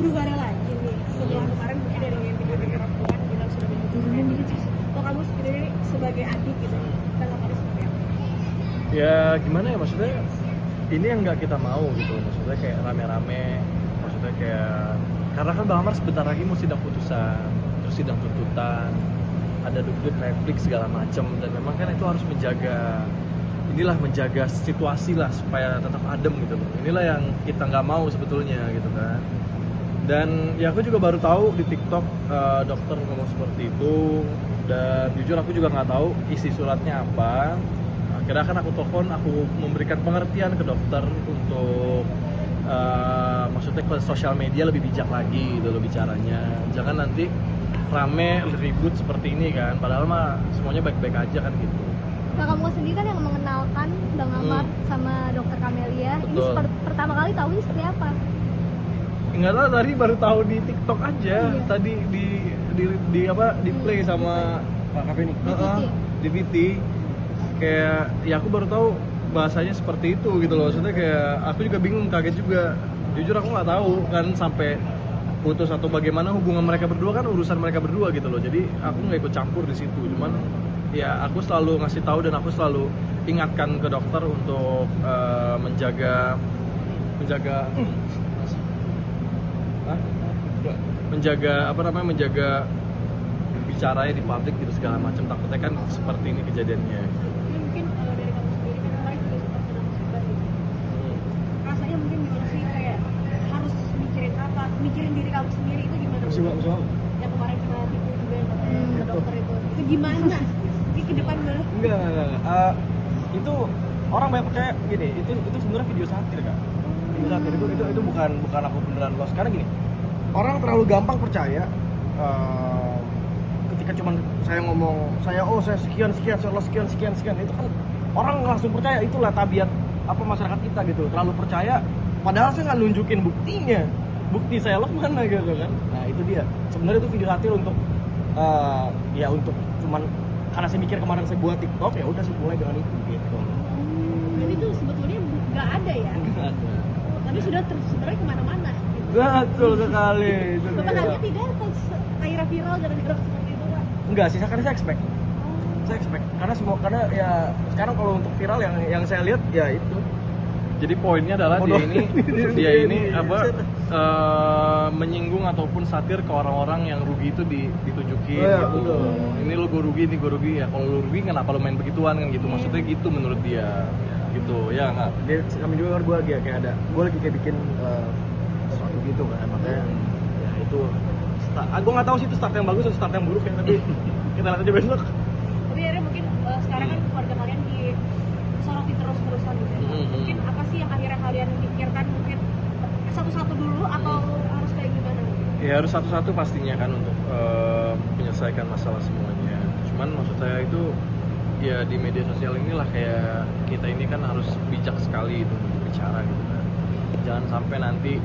huru hara lagi nih setelah kemarin mungkin dari video orang tua bilang sudah memutuskan. Kalau kamu sendiri sebagai adik gitu, tanggapannya seperti apa? Ya gimana ya, maksudnya ini yang nggak kita mau gitu, maksudnya kayak rame-rame, maksudnya kayak karena kan Bang Amar sebentar lagi mau sidang putusan, terus sidang tuntutan, ada duduk replik segala macem, dan memang kan itu harus menjaga situasi lah supaya tetap adem gitu loh. Inilah yang kita nggak mau sebetulnya gitu kan. Dan ya aku juga baru tahu di TikTok dokter ngomong seperti itu, dan jujur aku juga nggak tahu isi suratnya apa. Akhirnya kan aku telepon, aku memberikan pengertian ke dokter untuk maksudnya ke sosial media lebih bijak lagi gitu loh bicaranya. Jangan nanti rame ribut seperti ini kan, padahal mah semuanya baik-baik aja kan gitu. Nah, kamu sendiri kan yang mengenalkan Bang Amar sama Dokter Kamelia. Betul. Ini pertama kali tahu ini seperti apa? Enggak tahu, tadi baru tahu di TikTok aja. Iya. Tadi di play sama Pak Kafe nih. Di VT. Kayak ya aku baru tahu bahasanya seperti itu gitu loh. Maksudnya kayak aku juga bingung, kaget juga. Jujur aku nggak tahu kan sampai putus atau bagaimana hubungan mereka berdua, kan urusan mereka berdua gitu loh. Jadi aku nggak ikut campur di situ. Cuman ya aku selalu ngasih tahu dan aku selalu ingatkan ke dokter untuk menjaga bicaranya di publik gitu segala macam, takutnya kan seperti ini kejadiannya. Mungkin dari kamu sendiri kan kemarin juga sempat kena musibah gitu. Rasanya mungkin gimana sih, kayak harus mikirin diri kamu sendiri itu gimana? Musibah Yang kemarin kena tipu juga ke dokter itu gimana? Mungkin ke depan gimana? Enggak. Itu orang banyak percaya gini, itu sebenarnya video satir kan. Video satir itu bukan aku beneran lost. Karena gini, orang terlalu gampang percaya ketika cuman saya ngomong saya sekian saya lost sekian itu kan orang langsung percaya. Itulah tabiat apa masyarakat kita gitu, terlalu percaya padahal saya nggak nunjukin buktinya, bukti saya lost mana gitu kan. Nah itu dia, sebenarnya itu video satir untuk ya untuk cuman karena saya mikir kemarin saya buat TikTok, ya udah saya mulai dengan itu gitu. Jadi itu sebetulnya nggak ada ya? Nggak ada. Tapi sudah tersebar kemana-mana gitu. Betul sekali. Pertanyaannya tidak akhirnya viral gara-gara seperti itu Pak? Enggak sih, karena saya expect. Karena ya sekarang kalau untuk viral yang saya lihat ya itu. Jadi poinnya adalah dia ini menyinggung ataupun satir ke orang-orang yang rugi itu ditunjukin gitu. Betul. Ini lo gue rugi ya. Kalau lo rugi kenapa lo main begituan kan gitu. Maksudnya gitu menurut dia. Gitu ya nggak. Dia kami juga gue lagi kayak bikin sesuatu gitu kan, makanya ya itu gue nggak tahu sih itu start yang bagus atau start yang buruk ya, tapi kita lihat aja besok. Tapi akhirnya mungkin sekarang kan keluarga kalian disoroti terus-terusan gitu ya. Mungkin apa sih yang akhirnya kalian pikirkan, mungkin satu-satu dulu atau harus kayak gimana? Ya harus satu-satu pastinya kan untuk menyelesaikan masalah semuanya. Cuman maksud saya itu ya di media sosial inilah kayak kita ini kan harus bijak sekali itu bicara gitu kan. Jangan sampai nanti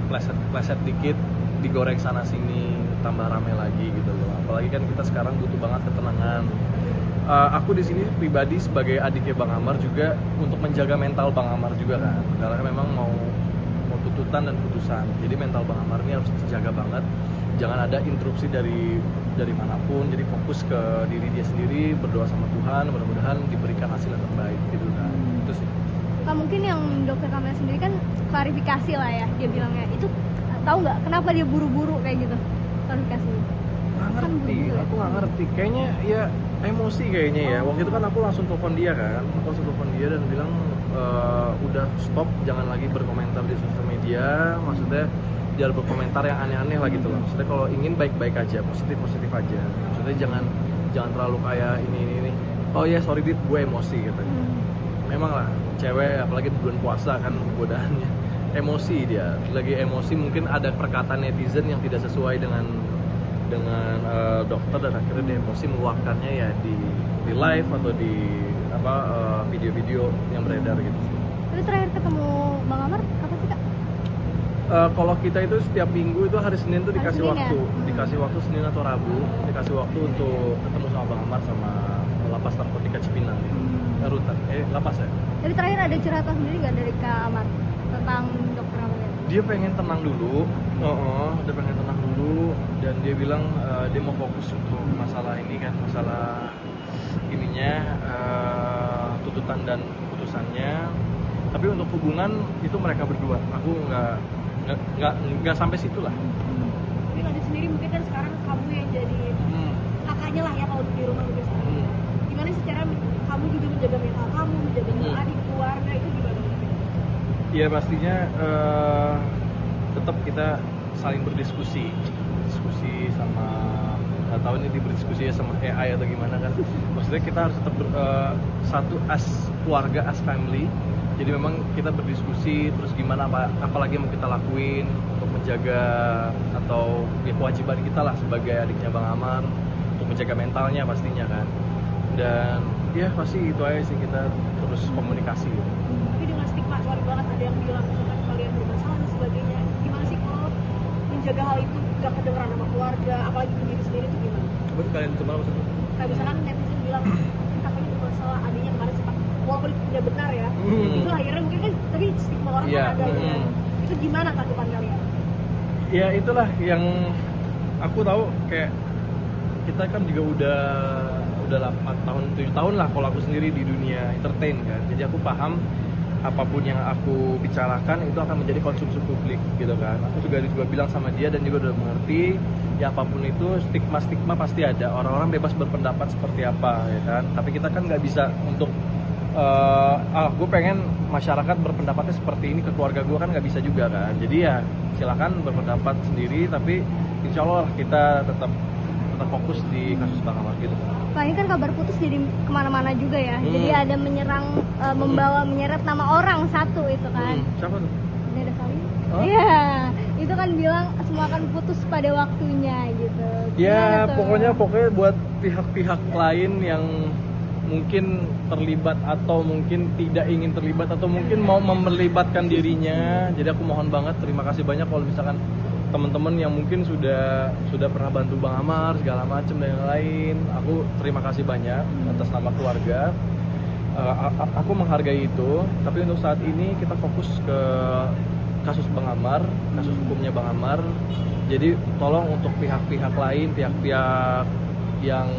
kepleset dikit, digoreng sana sini, tambah rame lagi gitu loh. Apalagi kan kita sekarang butuh banget ketenangan. Aku di sini pribadi sebagai adiknya Bang Amar juga untuk menjaga mental Bang Amar juga kan. Karena memang mau tuntutan dan putusan. Jadi mental Bang Amar ini harus dijaga banget. Jangan ada interupsi dari manapun. Jadi fokus ke diri dia sendiri, berdoa sama Tuhan, mudah-mudahan diberikan hasil yang terbaik gitu kan. Itu sih. Nah, mungkin yang Dokter Kamelia sendiri kan klarifikasi lah ya, dia bilangnya itu tahu nggak kenapa dia buru-buru kayak gitu, klarifikasi. Aku nggak ngerti. Kayaknya ya emosi kayaknya ya. Waktu itu kan aku langsung telepon dia dan bilang udah stop, jangan lagi berkomentar di sosial media. Maksudnya jangan berkomentar yang aneh-aneh lah gitu loh. Maksudnya kalau ingin baik-baik aja, positif aja. Maksudnya jangan terlalu kayak ini. Oh ya sorry dit, gue emosi gitu. Memang lah cewek apalagi di bulan puasa kan godaannya emosi, dia lagi emosi, mungkin ada perkataan netizen yang tidak sesuai dengan dokter dan akhirnya dia emosi meluapkannya ya di live atau di video-video yang beredar gitu. Itu terakhir ketemu Bang Amar kapan sih Kak? Kalau kita itu setiap minggu itu hari Senin tuh dikasih Senin, waktu, ya? Dikasih waktu Senin atau Rabu, dikasih waktu untuk ketemu sama Bang Amar sama lapas narkotika Cipinang, Rutan, lapas ya. Jadi terakhir ada curhatan sendiri nggak dari Kak Amar tentang Dokter Kamelia? dia pengen tenang dulu. Dia pengen tenang dulu dan dia bilang dia mau fokus untuk masalah ini kan, masalah ininya, tuntutan dan putusannya. Tapi untuk hubungan itu mereka berdua, aku nggak sampai situ lah. Tapi Nadine sendiri mungkin kan sekarang kamu yang jadi kakaknya lah ya kalau di rumah mungkin sekarang. Gimana sih cara kamu juga menjaga mental kamu, menjaga adik, keluarga itu gimana? Ya pastinya tetap kita saling berdiskusi sama, nggak tahu ini berdiskusi sama AI atau gimana kan. Maksudnya kita harus tetap satu as keluarga, as family. Jadi memang kita berdiskusi terus gimana apalagi mau kita lakuin untuk menjaga atau ya kewajiban kita lah sebagai adiknya Bang Amar untuk menjaga mentalnya pastinya kan. Dan ya pasti itu aja sih, kita terus komunikasi gitu. Tapi dengan stigma, sorry banget ada yang bilang misalkan kalian bermasalah dan sebagainya, gimana sih kalau menjaga hal itu gak kedengeran sama keluarga, apalagi ke diri sendiri itu gimana? Berarti kalian itu malah maksudnya? Kayak misalkan netizen bilang kakaknya bermasalah, adiknya kemarin sempat, walaupun itu tidak benar ya, itu akhirnya mungkin kan, tapi stigma orang kan ada ya. Itu gimana tanggapan kalian? Ya itulah yang aku tahu, kayak kita kan juga udah 8 tahun, 7 tahun lah kalau aku sendiri di dunia entertain kan. Jadi aku paham apapun yang aku bicarakan itu akan menjadi konsumsi publik gitu kan. Aku juga bilang sama dia dan juga udah mengerti ya apapun itu stigma pasti ada. Orang-orang bebas berpendapat seperti apa ya kan. Tapi kita kan nggak bisa untuk gue pengen masyarakat berpendapatnya seperti ini ke keluarga gue, kan nggak bisa juga kan. Jadi ya silakan berpendapat sendiri, tapi insya Allah kita tetap fokus di kasus Bang Amar gitu. Pak, ini kan kabar putus jadi kemana-mana juga ya. Jadi ada menyerang, membawa menyeret nama orang satu itu kan. Siapa tuh? Dede Salim. Oh? Iya, itu kan bilang semua akan putus pada waktunya gitu. Ya Gimana tuh? pokoknya buat pihak-pihak lain yang mungkin terlibat atau mungkin tidak ingin terlibat atau mungkin mau melibatkan dirinya. Jadi aku mohon banget, terima kasih banyak kalau misalkan teman-teman yang mungkin sudah pernah bantu Bang Amar segala macam dan yang lain. Aku terima kasih banyak atas nama keluarga. Aku menghargai itu, tapi untuk saat ini kita fokus ke kasus Bang Amar, kasus hukumnya Bang Amar. Jadi tolong untuk pihak-pihak lain, pihak-pihak yang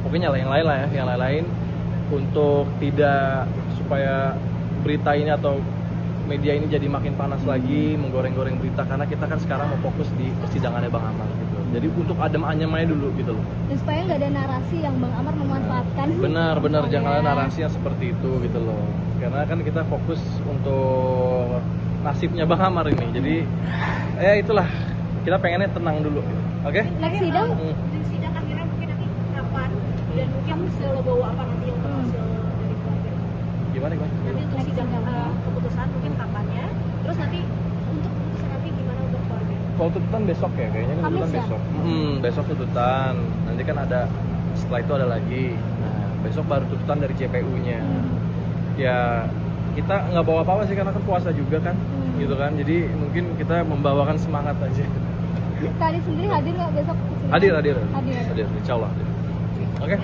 pokoknya yang lain lah ya, yang lain untuk tidak, supaya berita ini atau media ini jadi makin panas lagi, menggoreng-goreng berita, karena kita kan sekarang mau fokus di persidangannya Bang Amar gitu. Jadi untuk adem ayem aja dulu gitu loh. Dan supaya nggak ada narasi yang Bang Amar memanfaatkan. Benar, jangan ada narasi yang seperti itu gitu loh. Karena kan kita fokus untuk nasibnya Bang Amar ini. Jadi ya itulah, kita pengennya tenang dulu. Oke? Next sidang Di sidang akhirnya mungkin nanti kapan dan mungkin hasil bawa apa nanti yang hasil dari keluarga? Gimana? Nanti untuk sidang keputusan mungkin kapannya, terus nanti untuk keputusan nanti gimana untuk keluarga? Kalau tuntutan besok ya, kayaknya tuntutan Kamis ya? besok. Besok tuntutan. Nanti kan ada, setelah itu ada lagi. Nah, besok baru tuntutan dari JPU-nya. Ya kita nggak bawa apa-apa sih karena kan puasa juga kan, gitu kan. Jadi mungkin kita membawakan semangat aja. Kali sendiri hadir nggak besok? Hadir. Hadir. Insya Allah. Oke.